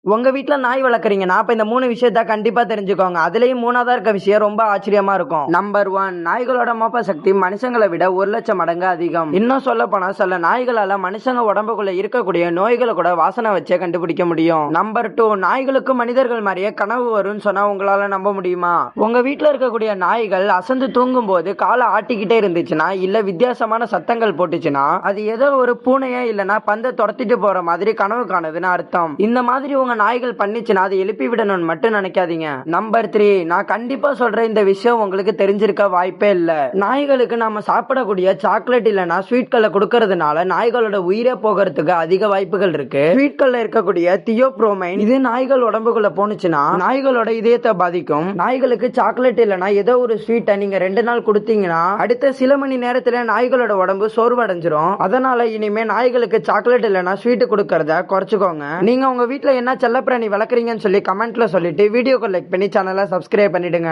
உங்க வீட்ல நாய் வளர்க்குறீங்கன்னா, அப்ப இந்த 3 விஷயத்த கண்டிப்பா தெரிஞ்சுக்கோங்க. அதுலயும் 3வதா இருக்க விஷயம் ரொம்ப ஆச்சரியமா இருக்கும். நம்பர் 1 நாய்களோட மோப்ப சக்தி மனுஷங்கள விட 1,00,000 மடங்கு அதிகம். இன்னும் சொல்லப்போனா சில நாய்களால மனுஷங்க உடம்புக்குள்ள இருக்கக்கூடிய நோய்கள கூட வாசனை வச்சே கண்டுபிடிக்க முடியும். நம்பர் 2 நாய்களுக்கு மனிதர்கள் மாரியே கனவு வரும்னு சொன்னா உங்களால நம்ப முடியுமா? உங்க வீட்ல இருக்கக்கூடிய நாய்கள் அசந்து தூங்கும்போது கால ஆட்டிக்கிட்டே இருந்துச்சுன்னா, இல்ல வித்தியாசமான சத்தங்கள் போட்டுச்சுன்னா, அது ஏதோ ஒரு பூனைய இல்லனா பந்த துரத்திட்டு போற மாதிரி கனவு காணுதுன்னு அர்த்தம். இந்த மாதிரி உங்க நாய்கள் பண்ணிச்சுன்னா அதை எழுப்பி விடணும்னு மட்டும் நினைக்காதீங்க. நம்பர் 3 நான் கண்டிப்பா சொல்ற இந்த விஷயம் உங்களுக்கு தெரிஞ்சிருக்க வாய்ப்பே இல்ல. நாய்களுக்கு நாம சாப்பிடக்கூடிய சாக்லேட் இல்லனா ஸ்வீட்களை கொடுக்கறதுனால நாய்களோட உயிரே போகிறதுக்கு அதிக வாய்ப்புகள் இருக்கு. ஸ்வீட்கள்ல இருக்கக்கூடிய தியோப்ரோமைன் இது நாய்கள் உடம்புக்குள்ள போனுச்சுன்னா நாய்களோட இதயத்தை பாதிக்கும். நாய்களுக்கு சாக்லேட் இல்லனா ஏதோ ஒரு ஸ்வீட்டை நீங்க 2 நாள் கொடுத்தீங்கன்னா அடுத்த சில மணி நேரத்துல நாய்களோட உடம்பு சோர்வடைஞ்சிரும். அதனால இனிமே நாய்களுக்கு சாக்லேட் இல்லனா ஸ்வீட் கொடுக்கறத குறைச்சுக்கோங்க. நீங்க உங்க வீட்ல என்ன செல்லப்பிராணி வளர்க்குறீங்கன்னு சொல்லி கமெண்ட்ல சொல்லிட்டு வீடியோக்கு லைக் பண்ணி சேனலை சப்ஸ்கிரைப் பண்ணிடுங்க.